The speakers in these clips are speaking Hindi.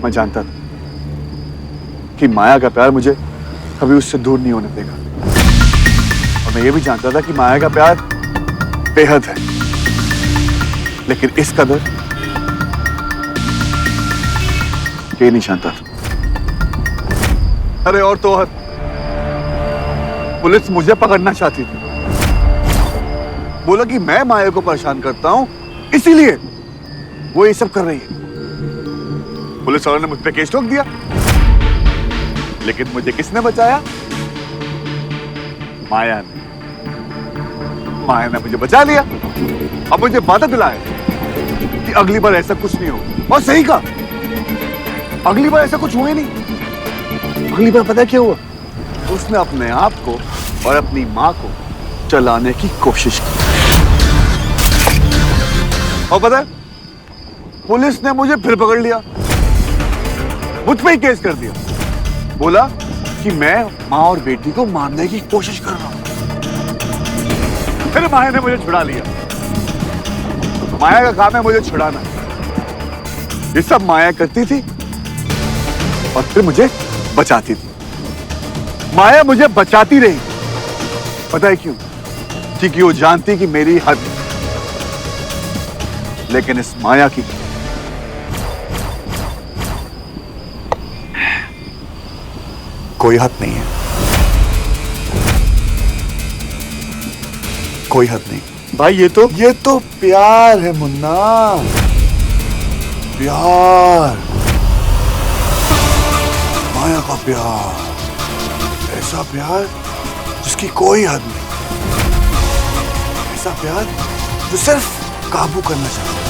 मैं जानता था कि माया का प्यार मुझे कभी उससे दूर नहीं होने देगा, और मैं ये भी जानता था कि माया का प्यार बेहद है, लेकिन इस कदर ये नहीं जानता था। अरे और तो और पुलिस मुझे पकड़ना चाहती थी, बोला कि मैं माया को परेशान करता हूं, इसीलिए वो ये सब कर रही है। पुलिस वालों ने मुझ पे केस ठोक दिया, लेकिन मुझे किसने बचाया? माया ने। माया ने मुझे बचा लिया। अब मुझे वादा दिलाया कि अगली बार ऐसा कुछ नहीं होगा, और सही कहा, अगली बार ऐसा कुछ हुआ ही नहीं। अगली बार पता क्या हुआ? उसने अपने आप को और अपनी मां को चलाने की कोशिश की, और पता है पुलिस ने मुझे फिर पकड़ लिया, मुझ पे ही केस कर दिया। बोला कि मैं मां और बेटी को मारने की कोशिश कर रहा हूं। फिर माया ने मुझे छुड़ा लिया। माया का काम है मुझे छुड़ाना। ये सब माया करती थी और फिर मुझे बचाती थी। माया मुझे बचाती रही। पता है क्यों? क्योंकि वो जानती कि मेरी हद है, लेकिन इस माया की कोई हद नहीं है, कोई हद नहीं। भाई ये तो प्यार है मुन्ना, प्यार, माया का प्यार, ऐसा प्यार जिसकी कोई हद नहीं, ऐसा प्यार जो सिर्फ काबू करना चाहता,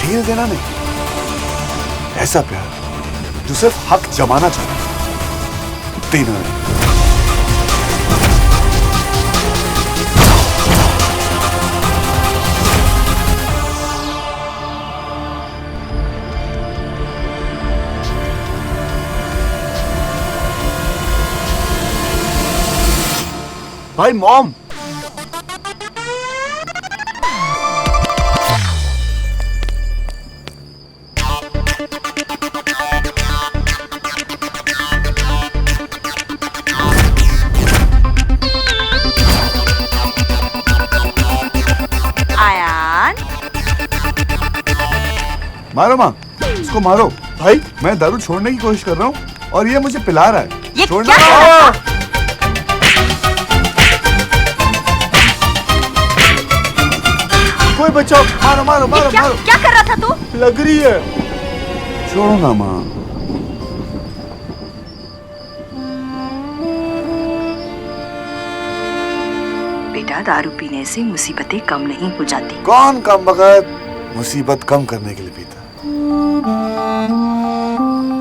ढील देना नहीं, ऐसा प्यार जो सिर्फ हक जमाना चाहता, देना नहीं। भाई मॉम, मारो माँ, इसको मारो। भाई मैं दारू छोड़ने की कोशिश कर रहा हूँ और ये मुझे पिला रहा है। ये छोड़ना। क्या? कोई बचाओ, मारो मारो मारो क्या, मारो। क्या कर रहा था तू? लग रही है। छोड़ो ना माँ। बेटा दारू पीने से मुसीबतें कम नहीं हो जाती। कौन कम बगैर मुसीबत कम करने के लिए पीता?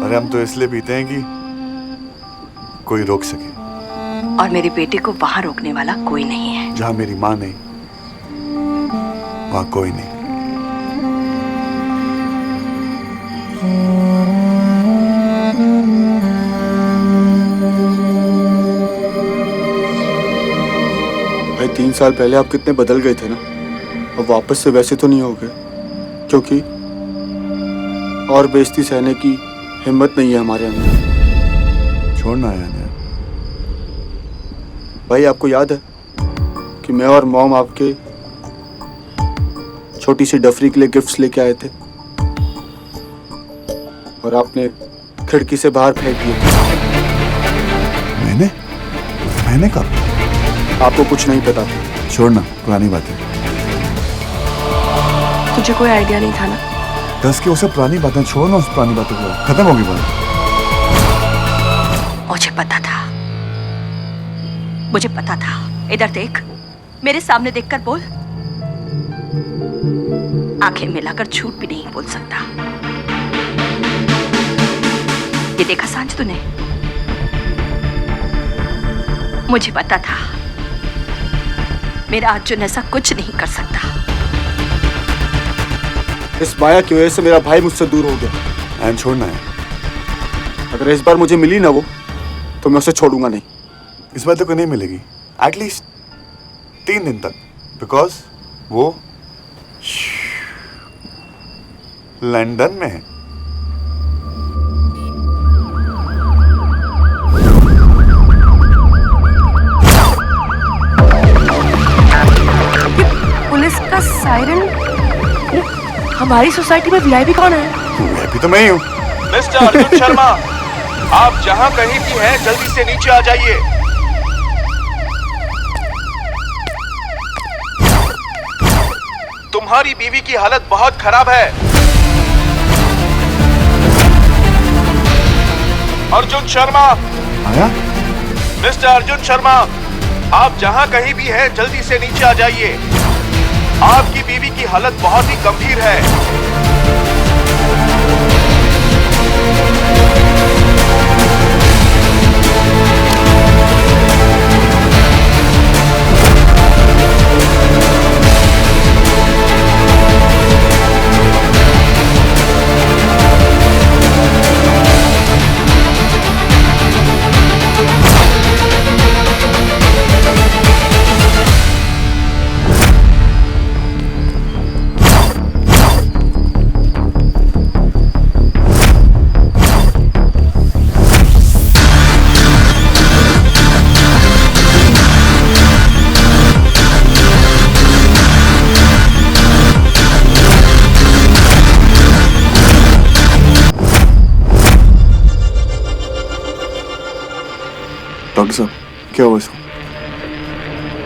अरे हम तो इसलिए पीते हैं कि कोई रोक सके। और मेरे बेटे को वहां रोकने वाला कोई नहीं है। जहां मेरी माँ नहीं, वहां कोई नहीं। भाई 3 साल पहले आप कितने बदल गए थे ना, अब वापस से वैसे तो नहीं हो गए, क्योंकि और बेइज्जती सहने की हिम्मत नहीं है हमारे अंदर। छोड़ना है यार। भाई आपको याद है कि मैं और मॉम आपके छोटी सी डफरी के लिए गिफ्ट्स लेके आए थे और आपने खिड़की से बाहर फेंक दिए। मैंने कब? आपको कुछ नहीं पता था। छोड़ना, पुरानी बात है। तुझे कोई आइडिया नहीं था ना? 10 की वो सब पुरानी बातें छोड़ना, उस पुरानी बातों को खत्म होगी बात। मुझे पता था, मुझे पता था। इधर देख, मेरे सामने देखकर बोल। आंखें मिलाकर झूठ भी नहीं बोल सकता। ये देखा सांझ तूने? मुझे पता था मेरा अर्जुन ऐसा कुछ नहीं कर सकता। इस माया की वजह से मेरा भाई मुझसे दूर हो गया। एंड छोड़ना है। अगर इस बार मुझे मिली ना वो, तो मैं उसे छोड़ूंगा नहीं। इस बार तो कोई नहीं मिलेगी, एटलीस्ट 3 दिन तक, बिकॉज वो लंदन में है। पुलिस का सायरन। हमारी सोसाइटी में वीआईपी कौन है? वीआईपी तो मैं ही हूँ। मिस्टर अर्जुन शर्मा, आप जहां कहीं भी हैं जल्दी से नीचे आ जाइए। तुम्हारी बीवी की हालत बहुत खराब है। अर्जुन शर्मा। आया? मिस्टर अर्जुन शर्मा, आप जहां कहीं भी हैं जल्दी से नीचे आ जाइए। आपकी बीवी की हालत बहुत ही गंभीर है। डॉक्टर साहब, क्या हुआ इसको?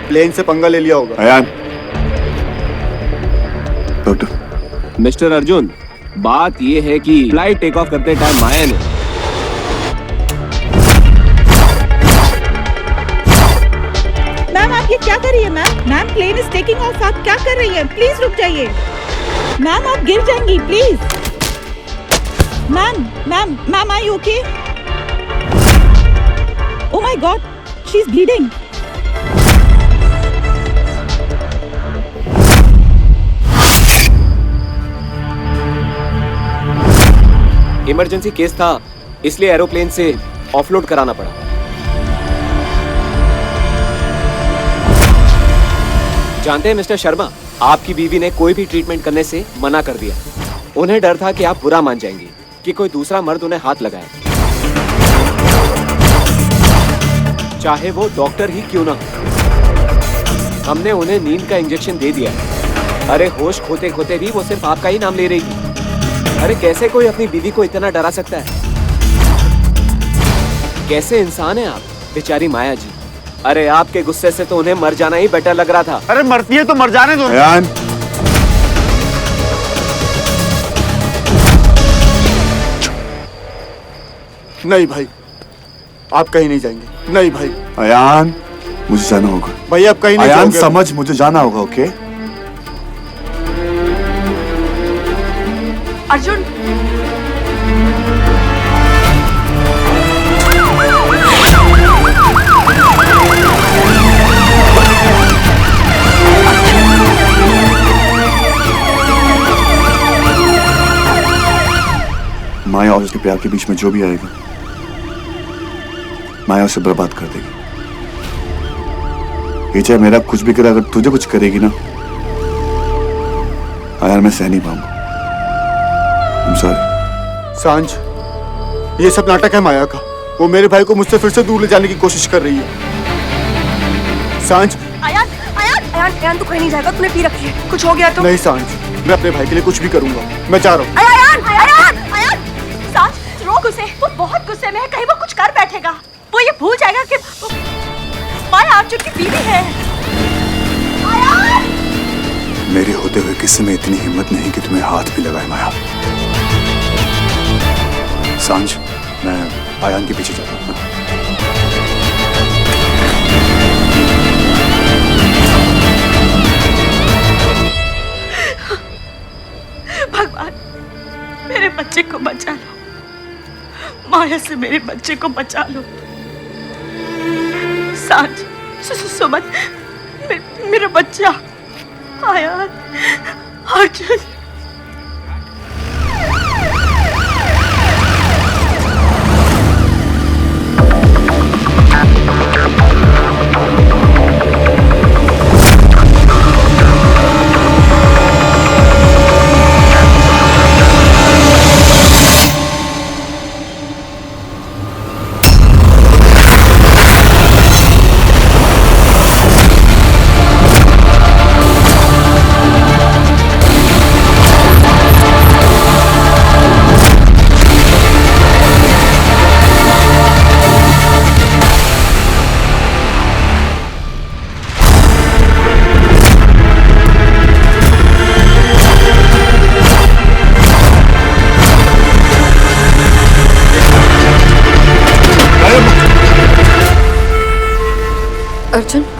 प्लेन से पंगा ले लिया होगा। अयान। डॉक्टर। मिस्टर अर्जुन, बात ये है कि फ्लाइट टेक ऑफ करते टाइम माया ने मैम, आप ये क्या कर रही है ma'am? Ma'am, plane is taking off. आप क्या कर रही हैं? प्लीज रुक जाइए मैम, आप गिर जाएंगी please. Ma'am ma'am ma'am, are you okay? Oh my God, she is bleeding. Emergency case था, इसलिए एरोप्लेन से ऑफलोड कराना पड़ा। जानते हैं मिस्टर शर्मा, आपकी बीवी ने कोई भी ट्रीटमेंट करने से मना कर दिया। उन्हें डर था कि आप बुरा मान जाएंगी कि कोई दूसरा मर्द उन्हें हाथ लगाए, चाहे वो डॉक्टर ही क्यों ना हो। हमने उन्हें नींद का इंजेक्शन दे दिया। अरे होश खोते खोते भी वो सिर्फ आपका ही नाम ले रही थी। अरे कैसे कोई अपनी बीवी को इतना डरा सकता है? कैसे इंसान है आप, बेचारी माया जी। अरे आपके गुस्से से तो उन्हें मर जाना ही बेटर लग रहा था। अरे मरती है तो मर जाने दो। अयान। नहीं भाई, आप कहीं नहीं जाएंगे। नहीं भाई। अयान, मुझे जाना होगा। भाई आप कहीं नहीं अयान जाओगे। समझ, मुझे जाना होगा। ओके अर्जुन, माया और उसके प्यार के बीच में जो भी आएगा, माया उसे बर्बाद कर देगी। ये चाहे मेरा कुछ भी करे, अगर तुझे कुछ करेगी ना, यार मैं सह नहीं पाऊंगा। I'm sorry। सांझ, ये सब नाटक है माया का। वो मेरे भाई को मुझसे फिर से दूर ले जाने की कोशिश कर रही है। सांझ। अयान, अयान, अयान, अयान, तू कहीं नहीं जाएगा, तूने पी रखी है। कुछ हो गया तो? नहीं सांझ, मैं अपने भाई के लिए कुछ भी करूंगा। मैं चाह रहा हूँ। अयान, अयान, अयान, सांझ, रोक उसे। वो बहुत गुस्से में है, कहीं वो कुछ कर बैठेगा। वो ये भूल जाएगा कि माया अर्जुन की बीवी है। अयान! मेरे होते हुए किसी में इतनी हिम्मत नहीं कि तुम्हें हाथ भी लगाए माया। सांझ, मैं अयान के पीछे जाता हूँ। भगवान, मेरे बच्चे को बचा लो। माया से मेरे बच्चे को बचा लो। सांझ, सुमन, मेरा बच्चा अयान, अर्जुन।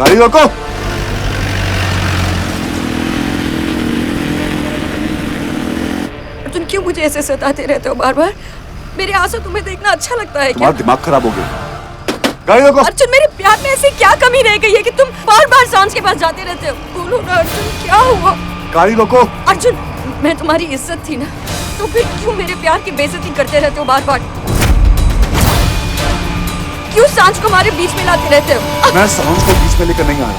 गाड़ी रोको। अर्जुन, क्यों मुझे ऐसे सताते रहते हो बार बार? मेरे आंसू तुम्हें देखना अच्छा लगता है क्या? तुम्हारा दिमाग खराब हो गया। गाड़ी रोको। अर्जुन, मेरे प्यार में ऐसी क्या कमी रह गई है कि तुम बार बार सांस के पास जाते रहते हो? बोलो ना अर्जुन, क्या हुआ? गाड़ी रोको। अर्जुन, मैं तुम्हारी इज्जत थी ना, तो फिर क्यों मेरे प्यार की बेइज्जती करते रहते हो बार बार? क्यों सांझ को हमारे बीच में लाते रहते हो? मैं सांझ को बीच में लेकर नहीं आ रहा।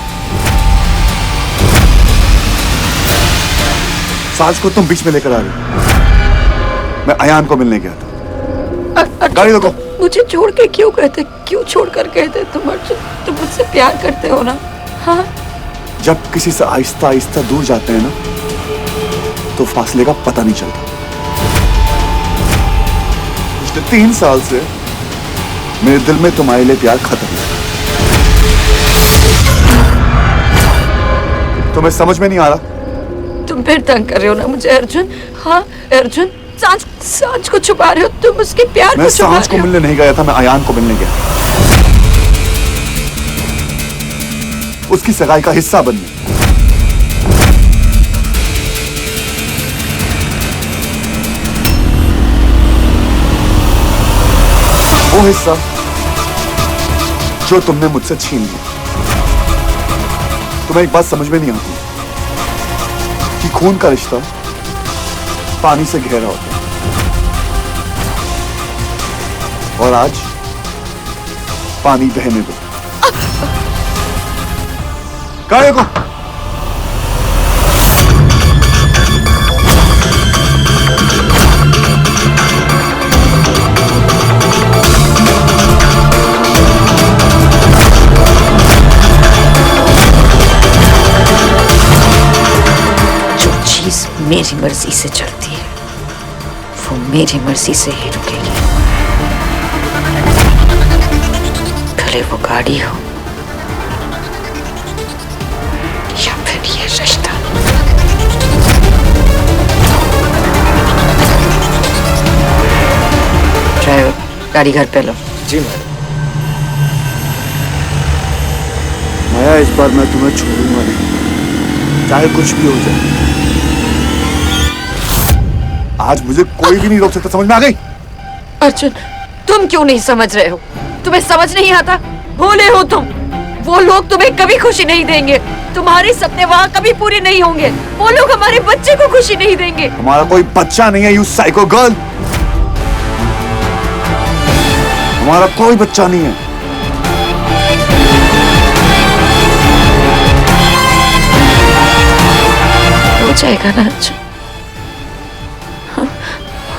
सांझ को तुम बीच में लेकर आ रही हो। मैं अयान को मिलने गया था। गाड़ी रोको। मुझे छोड़ के क्यों कहते? क्यों छोड़ कर कहते तुम अर्जुन? तुम मुझसे प्यार करते हो ना? हाँ? जब किसी से आहिस्ता आहिस्ता दूर जाते हैं ना, तो फासले का पता नहीं चलता। पिछले 3 साल से मेरे दिल में तुम्हारे लिए प्यार खत्म है। तुम्हें समझ में नहीं आ रहा? तुम फिर तंग कर रहे हो ना मुझे अर्जुन? हाँ अर्जुन, सांझ को छुपा रहे हो तुम, उसके प्यार मैं को छुपा सांझ को रहे हो। मिलने नहीं गया था, मैं अयान को मिलने गया। उसकी सगाई का हिस्सा बनने। वो हिस्सा जो तुमने मुझसे छीन लिया। तुम्हें एक बात समझ में नहीं आती कि खून का रिश्ता पानी से गहरा होता है, और आज पानी बहने दो। गाड़ी को। मेरी मर्जी से चलती है वो मेरी मर्जी से ही रुकेगी, भले वो गाड़ी हो या फिर ये रिश्ता। ड्राइवर, गाड़ी घर पे लो। जी मैडम। माया, इस बार मैं तुम्हें छोड़ूंगा नहीं, चाहे कुछ भी हो जाए। आज मुझे कोई भी नहीं रोक सकता, समझ में आ गई? अर्जुन, तुम क्यों नहीं समझ रहे हो? तुम्हें समझ नहीं आता? भोले हो तुम। वो लोग तुम्हें कभी खुशी नहीं देंगे, तुम्हारे सपने वहाँ कभी पूरे नहीं होंगे। वो लोग हमारे बच्चे को खुशी नहीं देंगे। हमारा कोई बच्चा नहीं है, यू साइको गर्ल। हमारा कोई बच्चा नहीं है। हो जाएगा ना अर्जुन?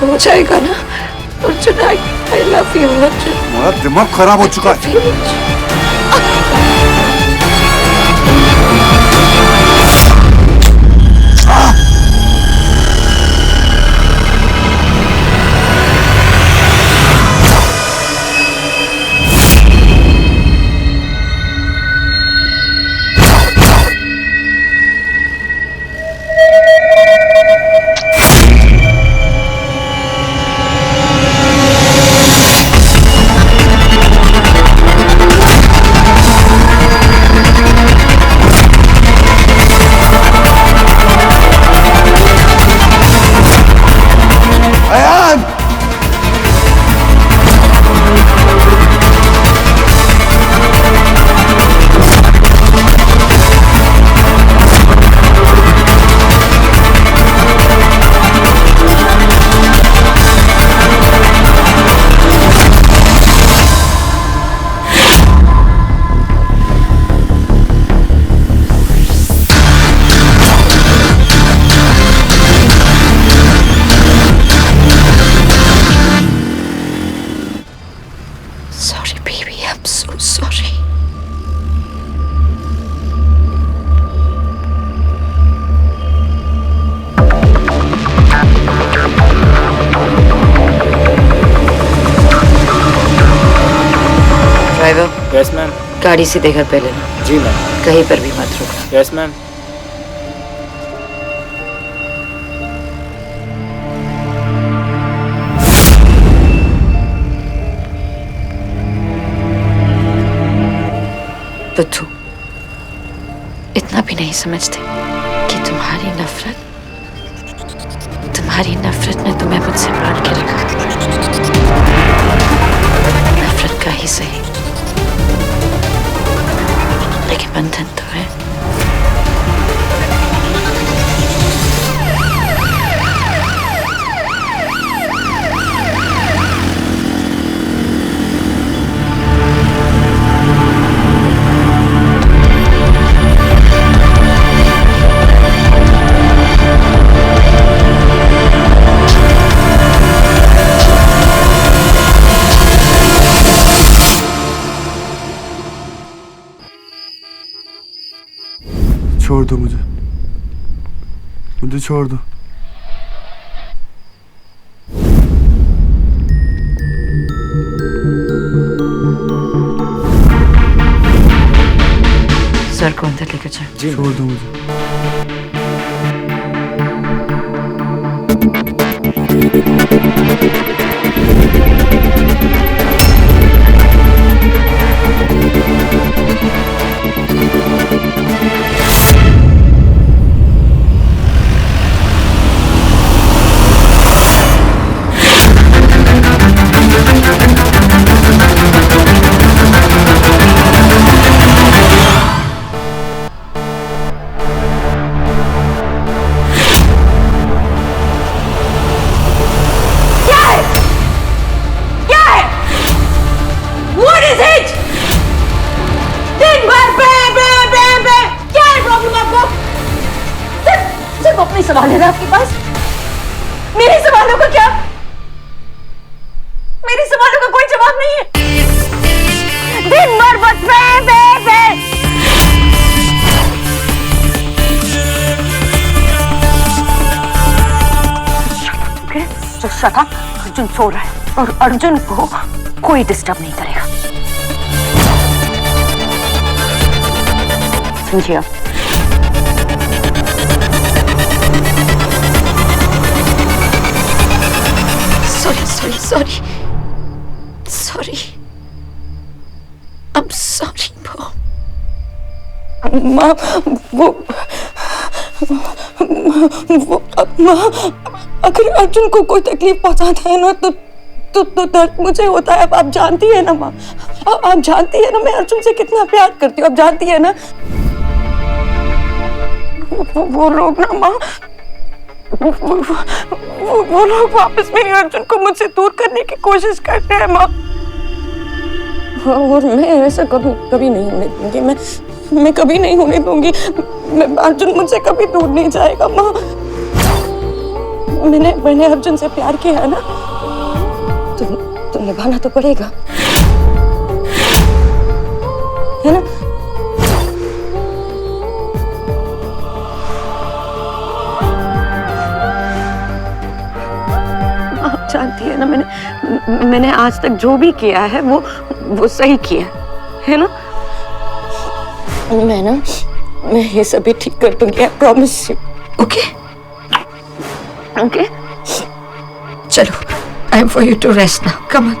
हो जाएगा ना Arjun? I love you Arjun. हमारा दिमाग खराब हो चुका है। Sorry baby, I'm so sorry. Driver, yes ma'am. गाड़ी सीधे घर पे लेना। जी मैम। कहीं पर भी मत रुकना। Yes ma'am. बुद्धू, इतना भी नहीं समझते कि तुम्हारी नफरत ने तुम्हें मुझसे बांध के रखा। नफरत का ही सही, लेकिन बंधन तो है। छोड़ दो मुझे छोड़ दो। सर को अंदर लेकर चल। छोड़ दो मुझे। अपने सवाल है ना आपके पास? मेरे सवालों का क्या? मेरे सवालों का कोई जवाब नहीं है। दिन भर बस शट अप। अर्जुन सो रहा है और अर्जुन को कोई डिस्टर्ब नहीं करेगा, समझिए आप? Sorry. I'm sorry, Mom. माँ वो माँ अगर अर्जुन को कोई तकलीफ पहुंचाता है ना तो दर्द मुझे होता है। आप जानती है ना माँ, आप जानती है ना मैं अर्जुन से कितना प्यार करती हूँ। आप जानती है ना वो लोग ना माँ, वो लोग वापस मेरे अर्जुन को मुझसे दूर करने की कोशिश करते हैं माँ, और मैं ऐसा कभी नहीं होने दूंगी। मैं कभी नहीं होने दूंगी। अर्जुन मुझसे कभी दूर नहीं जाएगा माँ। मैंने अर्जुन से प्यार किया है ना, तो निभाना तो पड़ेगा, है ना? जानती है ना मैंने आज तक जो भी किया है वो सही किया है ना। मैं ये सभी ठीक कर दूंगी, आई प्रॉमिस यू। ओके चलो, time for you to rest now, come on.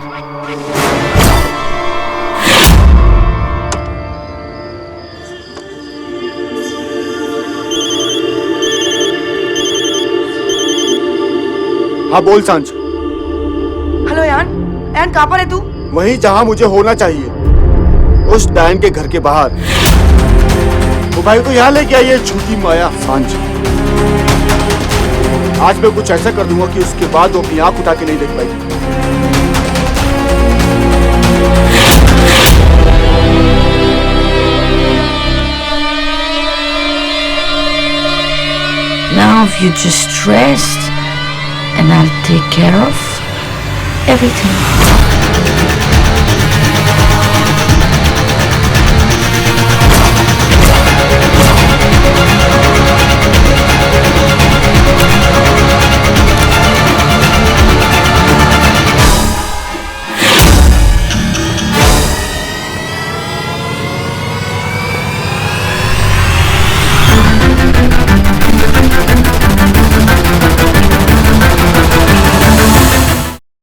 हाँ बोल सांच। हेलो यान कहाँ पर है तू? वहीं जहां मुझे होना चाहिए, उस डायन के घर के बाहर। वो भाई को यहाँ लेके आई है झूठी माया सांच। आज मैं कुछ ऐसा कर दूंगा कि उसके बाद वो अपनी आंख उठा के नहीं देख पाएगी। Now you just rest and I'll take care of everything.